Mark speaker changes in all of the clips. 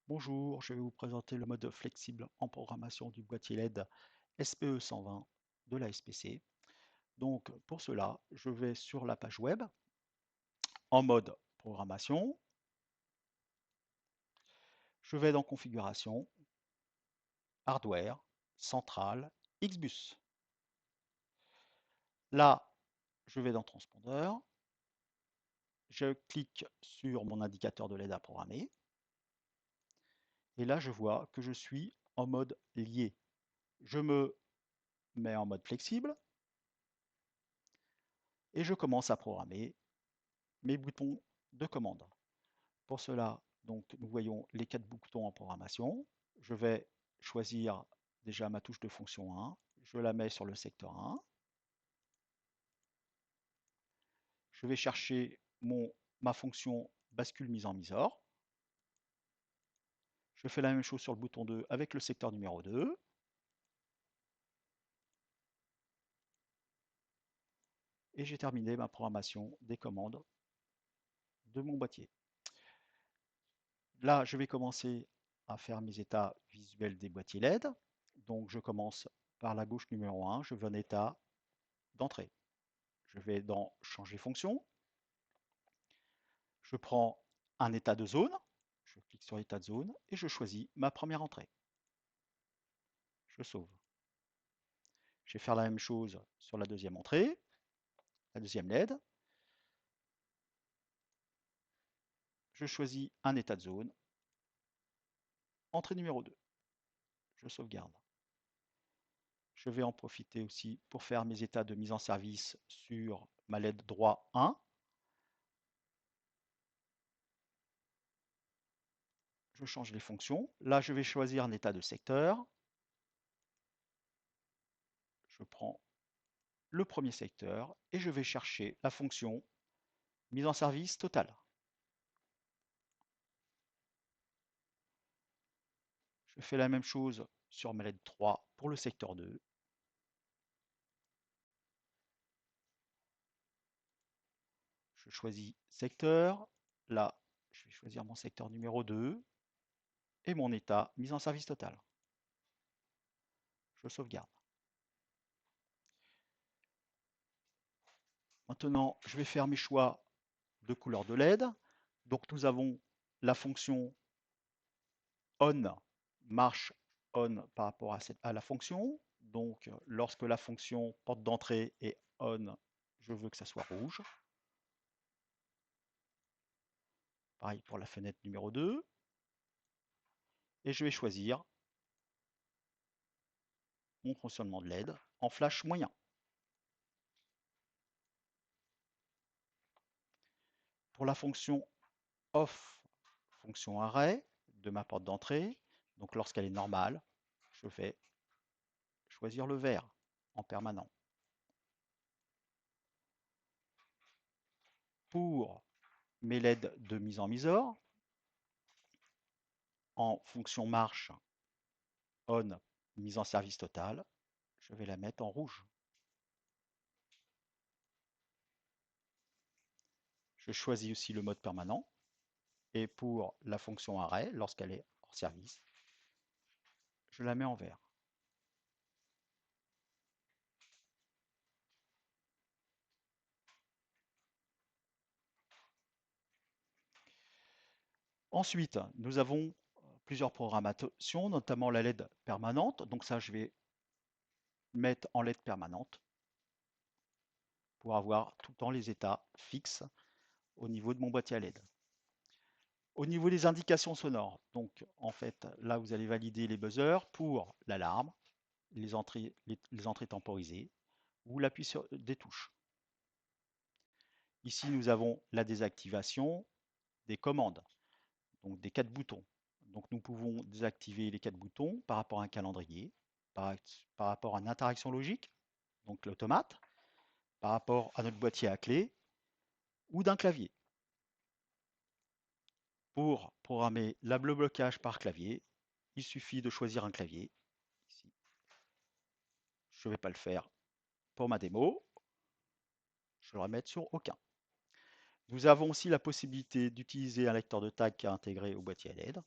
Speaker 1: Bonjour, je vais vous présenter le mode flexible en programmation du boîtier LED SPE 120 de la SPC. Donc pour cela, je vais sur la page web en mode programmation. Je vais dans configuration, hardware, centrale, Xbus. Là, je vais dans transpondeur. Je clique sur mon indicateur de LED à programmer. Et là, je vois que je suis en mode lié. Je me mets en mode flexible et je commence à programmer mes boutons de commande. Pour cela, donc, nous voyons les 4 boutons en programmation. Je vais choisir déjà ma touche de fonction 1. Je la mets sur le secteur 1. Je vais chercher ma fonction bascule mise en misor. Je fais la même chose sur le bouton 2 avec le secteur numéro 2. Et j'ai terminé ma programmation des commandes de mon boîtier. Là, je vais commencer à faire mes états visuels des boîtiers LED. Donc, je commence par la gauche numéro 1. Je veux un état d'entrée. Je vais dans changer fonction. Je prends un état de zone. Je clique sur état de zone et je choisis ma première entrée. Je sauve. Je vais faire la même chose sur la deuxième entrée, la deuxième LED. Je choisis un état de zone. Entrée numéro 2. Je sauvegarde. Je vais en profiter aussi pour faire mes états de mise en service sur ma LED droit 1. Je change les fonctions. Là, je vais choisir un état de secteur. Je prends le premier secteur et je vais chercher la fonction mise en service totale. Je fais la même chose sur ma LED 3 pour le secteur 2. Je choisis secteur. Là, je vais choisir mon secteur numéro 2 et mon état mise en service total. Je sauvegarde. Maintenant, je vais faire mes choix de couleur de LED. Donc, nous avons la fonction on, marche on par rapport à la fonction. Donc, lorsque la fonction porte d'entrée est on, je veux que ça soit rouge. Pareil pour la fenêtre numéro 2. Et je vais choisir mon fonctionnement de LED en flash moyen. Pour la fonction off, fonction arrêt de ma porte d'entrée, donc lorsqu'elle est normale, je vais choisir le vert en permanent. Pour mes LED de mise en misor, en fonction marche on, mise en service totale, je vais la mettre en rouge. Je choisis aussi le mode permanent. Et pour la fonction arrêt, lorsqu'elle est hors service, je la mets en vert. Ensuite, nous avons plusieurs programmations, notamment la LED permanente. Donc ça, je vais mettre en LED permanente pour avoir tout le temps les états fixes au niveau de mon boîtier à LED. Au niveau des indications sonores, donc en fait, là, vous allez valider les buzzers pour l'alarme, les entrées temporisées ou l'appui sur des touches. Ici, nous avons la désactivation des commandes, donc des 4 boutons. Donc nous pouvons désactiver les 4 boutons par rapport à un calendrier, par rapport à une interaction logique, donc l'automate, par rapport à notre boîtier à clé ou d'un clavier. Pour programmer le blocage par clavier, il suffit de choisir un clavier. Ici. Je ne vais pas le faire pour ma démo. Je vais le remettre sur aucun. Nous avons aussi la possibilité d'utiliser un lecteur de tag qui est intégré au boîtier LED.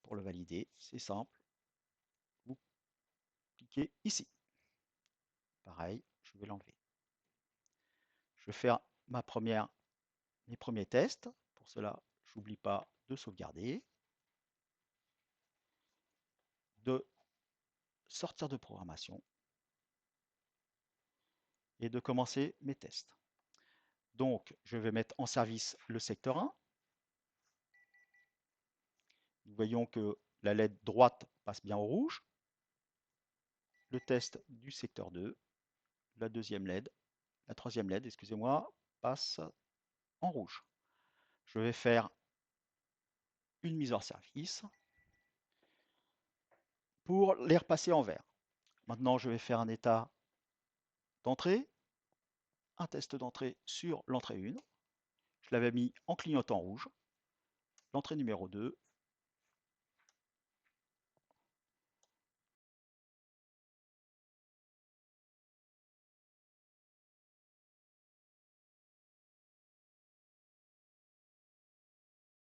Speaker 1: Pour le valider, c'est simple. Vous cliquez ici. Pareil, je vais l'enlever. Je vais faire mes premiers tests. Pour cela, je n'oublie pas de sauvegarder, de sortir de programmation et de commencer mes tests. Donc, je vais mettre en service le secteur 1. Nous voyons que la LED droite passe bien au rouge. Le test du secteur 2, la troisième LED, excusez-moi, passe en rouge. Je vais faire une mise hors service pour les repasser en vert. Maintenant, je vais faire un état d'entrée, un test d'entrée sur l'entrée 1. Je l'avais mis en clignotant rouge. L'entrée numéro 2,